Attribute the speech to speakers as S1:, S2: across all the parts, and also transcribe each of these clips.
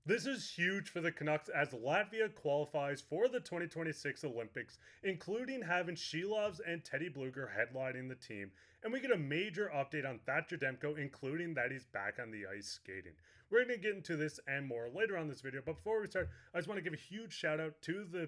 S1: This is huge for the Canucks as Latvia qualifies for the 2026 Olympics, including having Silovs and Teddy Blueger headlining the team. And we get a major update on Thatcher Demko, including that he's back on the ice skating. We're going to get into this and more later on this video, but before we start, I just want to give a huge shout out to the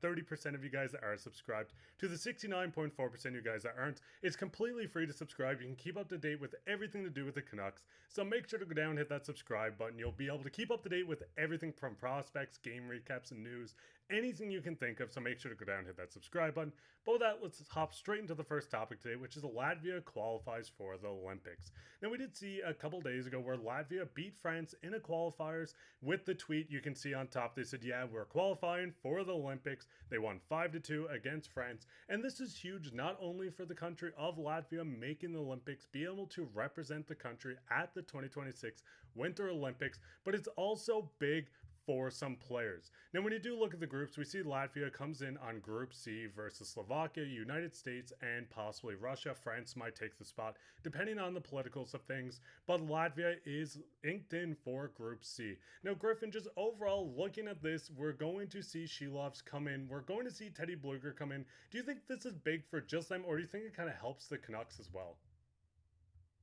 S1: 30% of you guys that are subscribed, to the 69.4% of you guys that aren't. It's completely free to subscribe. You can keep up to date with everything to do with the Canucks, so make sure to go down and hit that subscribe button. You'll be able to keep up to date with everything from prospects, game recaps, and news, anything you can think of, so make sure to go down and hit that subscribe button. But with that, let's hop straight into the first topic today, which is Latvia qualifies for the Olympics. Now, we did see a couple days ago where Latvia beat France in a qualifiers. With the tweet you can see on top, they said, yeah, we're qualifying for the Olympics. They won 5-2 against France, and this is huge not only for the country of Latvia making the Olympics, be able to represent the country at the 2026 Winter Olympics, but it's also big for some players. Now, when you do look at the groups, we see Latvia comes in on Group C versus Slovakia, United States, and possibly Russia. France might take the spot, depending on the politicals of things, but Latvia is inked in for Group C. Now, Griffin, just overall looking at this, we're going to see Silovs come in. We're going to see Teddy Blueger come in. Do you think this is big for just them, or do you think it kind of helps the Canucks as well?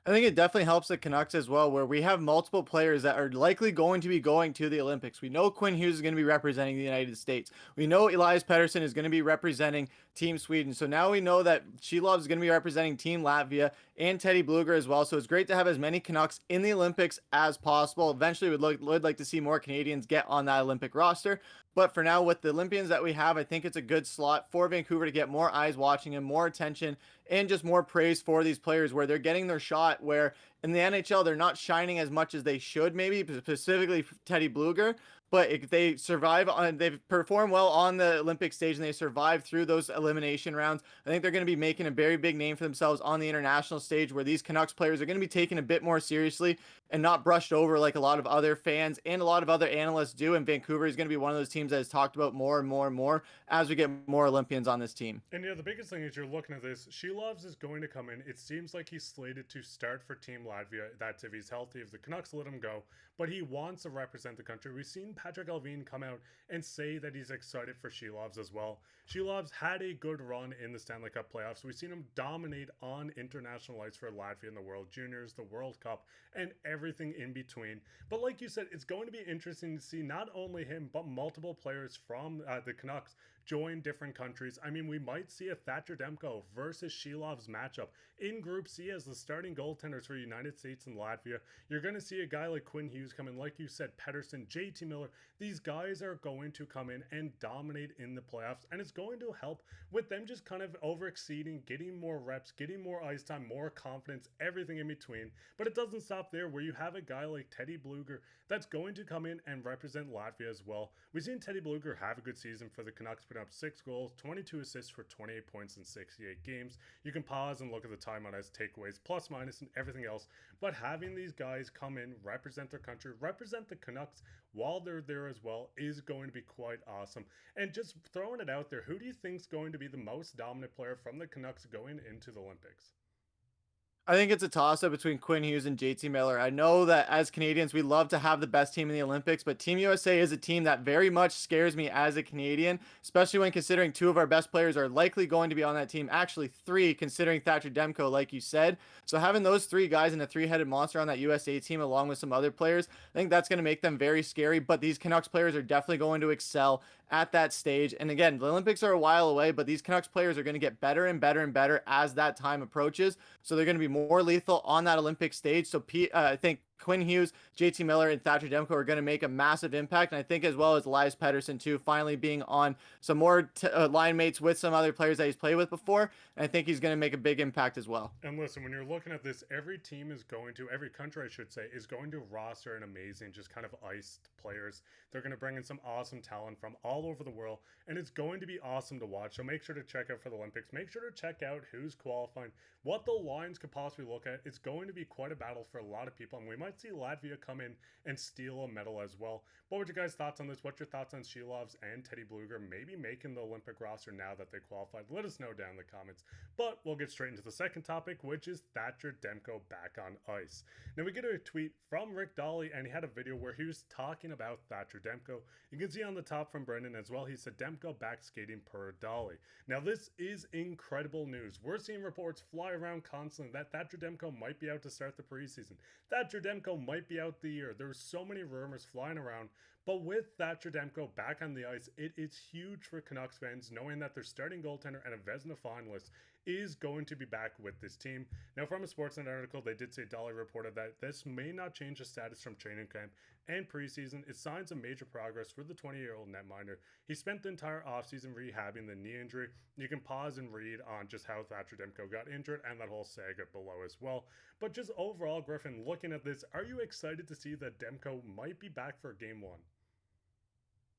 S2: I think it definitely helps the Canucks as well, where we have multiple players that are likely going to be going to the Olympics. We know Quinn Hughes is going to be representing the United States. We know Elias Pettersson is going to be representing Team Sweden. So now we know that Silovs is going to be representing Team Latvia and Teddy Blueger as well. So it's great to have as many Canucks in the Olympics as possible. Eventually, would like to see more Canadians get on that Olympic roster. But for now, with the Olympians that we have, I think it's a good slot for Vancouver to get more eyes watching him, more attention, and just more praise for these players where they're getting their shot, where in the NHL, they're not shining as much as they should, maybe, specifically Teddy Blueger. But if they survive on, they've performed well on the Olympic stage and they survive through those elimination rounds. I think they're going to be making a very big name for themselves on the international stage, where these Canucks players are going to be taken a bit more seriously and not brushed over like a lot of other fans and a lot of other analysts do. And Vancouver is going to be one of those teams that is talked about more and more and more as we get more Olympians on this team.
S1: And yeah, the biggest thing is you're looking at this. Silovs is going to come in. It seems like he's slated to start for Team Latvia. That's if he's healthy, if the Canucks let him go. But he wants to represent the country. We've seen Patrik Allvin come out and say that he's excited for Silovs as well. Silovs had a good run in the Stanley Cup playoffs. We've seen him dominate on international ice for Latvia in the World Juniors, the World Cup, and everything in between. But like you said, it's going to be interesting to see not only him, but multiple players from the Canucks join different countries. I mean, we might see a Thatcher Demko versus Silovs matchup in Group C as the starting goaltenders for United States and Latvia. You're going to see a guy like Quinn Hughes come in, like you said, Pettersson, JT Miller. These guys are going to come in and dominate in the playoffs, and it's going to help with them just kind of over-exceeding, getting more reps, getting more ice time, more confidence, everything in between. But it doesn't stop there, where you have a guy like Teddy Blueger that's going to come in and represent Latvia as well. We've seen Teddy Blueger have a good season for the Canucks, putting up 6 goals, 22 assists for 28 points in 68 games. You can pause and look at the timeout as takeaways, plus, minus, and everything else. But having these guys come in, represent their country, represent the Canucks while they're there as well is going to be quite awesome. And just throwing it out there, who do you think is going to be the most dominant player from the Canucks going into the Olympics?
S2: I think it's a toss-up between Quinn Hughes and JT Miller. I know that as Canadians, we love to have the best team in the Olympics, but Team USA is a team that very much scares me as a Canadian, especially when considering 2 of our best players are likely going to be on that team. Actually, 3, considering Thatcher Demko, like you said. So having those 3 guys in a 3-headed monster on that USA team, along with some other players, I think that's going to make them very scary. But these Canucks players are definitely going to excel at that stage. And again, the Olympics are a while away, but these Canucks players are going to get better and better and better as that time approaches. So they're going to be more lethal on that Olympic stage. So I think Quinn Hughes, JT Miller, and Thatcher Demko are going to make a massive impact. And I think as well as Elias Pettersson too, finally being on some more line mates with some other players that he's played with before. And I think he's going to make a big impact as well.
S1: And listen, when you're looking at this, every country, I should say, is going to roster an amazing, just kind of iced players. They're going to bring in some awesome talent from all over the world, and it's going to be awesome to watch. So make sure to check out for the Olympics. Make sure to check out who's qualifying, what the lines could possibly look at. It's going to be quite a battle for a lot of people, and we might might see Latvia come in and steal a medal as well. What were your guys' thoughts on this? What's your thoughts on Silovs and Teddy Blueger maybe making the Olympic roster now that they qualified? Let us know down in the comments. But we'll get straight into the second topic, which is Thatcher Demko back on ice. Now we get a tweet from Rick Dolly, and he had a video where he was talking about Thatcher Demko. You can see on the top from Brendan as well, he said Demko back skating per Dolly. Now this is incredible news. We're seeing reports fly around constantly that Thatcher Demko might be out to start the preseason. Thatcher Demko might be out the year. There's so many rumors flying around. But with Thatcher Demko back on the ice, it is huge for Canucks fans knowing that their starting goaltender and a Vezina finalist is going to be back with this team. Now, from a Sportsnet article, they did say Dolly reported that this may not change the status from training camp and preseason. It signs of major progress for the 20-year-old netminder. He spent the entire offseason rehabbing the knee injury. You can pause and read on just how Thatcher Demko got injured and that whole saga below as well. But just overall, Griffin, looking at this, are you excited to see that Demko might be back for game one?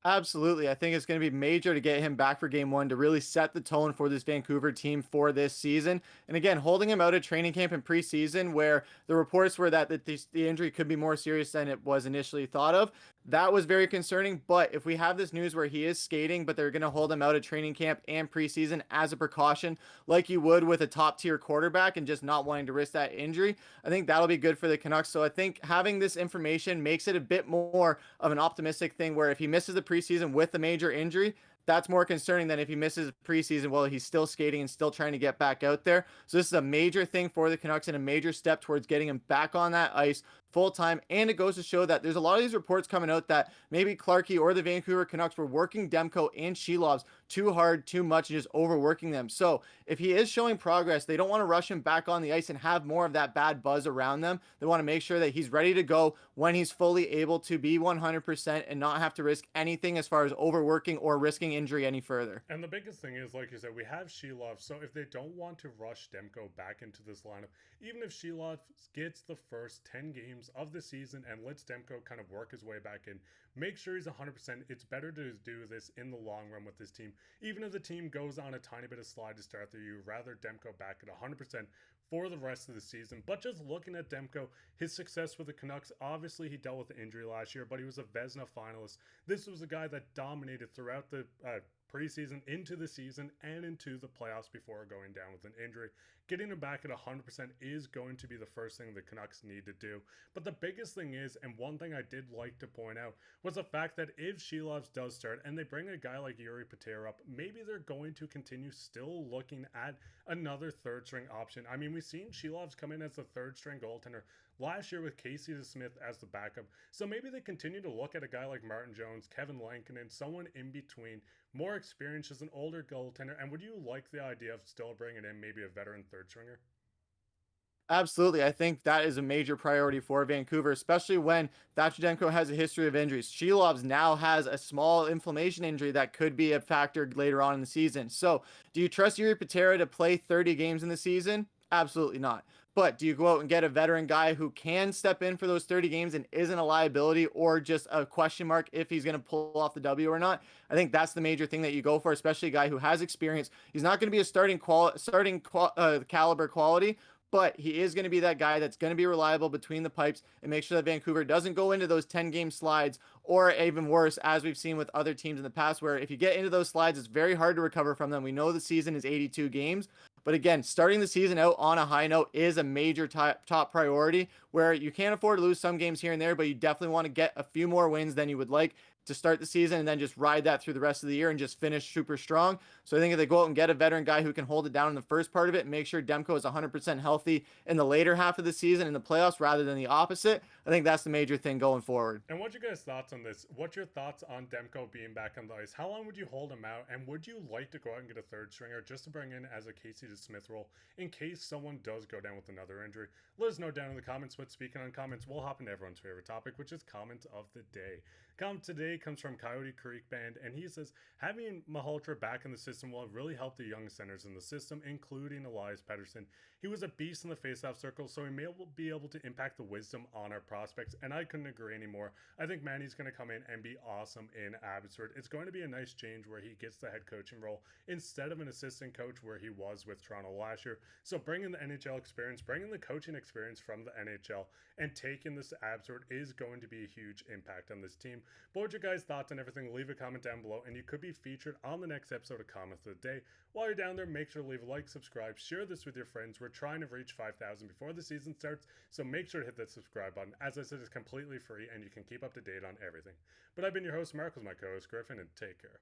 S2: Absolutely. I think it's going to be major to get him back for game one to really set the tone for this Vancouver team for this season. And again, holding him out of training camp and preseason, where the reports were that the injury could be more serious than it was initially thought of, that was very concerning. But if we have this news where he is skating, but they're going to hold him out of training camp and preseason as a precaution, like you would with a top tier quarterback and just not wanting to risk that injury, I think that'll be good for the Canucks. So I think having this information makes it a bit more of an optimistic thing where if he misses the preseason with a major injury, that's more concerning than if he misses preseason while he's still skating and still trying to get back out there. So this is a major thing for the Canucks and a major step towards getting him back on that ice full time. And it goes to show that there's a lot of these reports coming out that maybe Clarkey or the Vancouver Canucks were working Demko and Silovs too hard, too much, and just overworking them. So if he is showing progress, they don't want to rush him back on the ice and have more of that bad buzz around them. They want to make sure that he's ready to go when he's fully able to be 100% and not have to risk anything as far as overworking or risking injury any further.
S1: And the biggest thing is, like you said, we have Silovs, so if they don't want to rush Demko back into this lineup, even if Silovs gets the first 10 games of the season and lets Demko kind of work his way back in, make sure he's 100%. It's better to do this in the long run with this team. Even if the team goes on a tiny bit of slide to start the year, rather Demko back at 100% for the rest of the season. But just looking at Demko, his success with the Canucks, obviously he dealt with the injury last year, but he was a Vezina finalist. This was a guy that dominated throughout the preseason, into the season, and into the playoffs before going down with an injury. Getting him back at 100% is going to be the first thing the Canucks need to do. But the biggest thing is, and one thing I did like to point out, was the fact that if Silovs does start and they bring a guy like Jiri Patera up, maybe they're going to continue still looking at another third string option. I mean, we've seen Silovs come in as the third string goaltender last year with Casey DeSmith as the backup. So maybe they continue to look at a guy like Martin Jones, Kevin Lankinen, someone in between, more experienced as an older goaltender. And would you like the idea of still bringing in maybe a veteran third stringer?
S2: Absolutely. I think that is a major priority for Vancouver, especially when Thatcher Demko has a history of injuries. Silovs now has a small inflammation injury that could be a factor later on in the season. So do you trust Jiri Patera to play 30 games in the season? Absolutely not. But do you go out and get a veteran guy who can step in for those 30 games and isn't a liability or just a question mark if he's going to pull off the W or not? I think that's the major thing that you go for, especially a guy who has experience. He's not going to be a caliber quality, but he is going to be that guy that's going to be reliable between the pipes and make sure that Vancouver doesn't go into those 10-game slides, or even worse, as we've seen with other teams in the past, where if you get into those slides, it's very hard to recover from them. We know the season is 82 games. But again, starting the season out on a high note is a major top priority, where you can't afford to lose some games here and there, but you definitely want to get a few more wins than you would like to start the season and then just ride that through the rest of the year and just finish super strong. So I think if they go out and get a veteran guy who can hold it down in the first part of it and make sure Demko is 100% healthy in the later half of the season in the playoffs rather than the opposite, I think that's the major thing going forward.
S1: And what's your guys' thoughts on this? What's your thoughts on Demko being back on the ice? How long would you hold him out? And would you like to go out and get a third stringer just to bring in as a Casey DeSmith role in case someone does go down with another injury? Let us know down in the comments. But speaking on comments, we'll hop into everyone's favorite topic, which is comment of the day. Comment today comes from Coyote Creek Band, and he says, having Malhotra back in the system will really help the young centers in the system, including Elias Pettersson. He was a beast in the faceoff circle, so he may be able to impact the wisdom on our prospects, and I couldn't agree anymore. I think Manny's going to come in and be awesome in Abbotsford. It's going to be a nice change where he gets the head coaching role instead of an assistant coach where he was with Toronto last year. So bringing the NHL experience, bringing the coaching experience from the NHL, and taking this to Abbotsford is going to be a huge impact on this team. But what's your guys' thoughts on everything? Leave a comment down below, and you could be featured on the next episode of Comments of the Day. While you're down there, make sure to leave a like, subscribe, share this with your friends. We're trying to reach 5,000 before the season starts, so make sure to hit that subscribe button. As I said, it's completely free, and you can keep up to date on everything. But I've been your host, Mark, with my co-host, Griffin, and take care.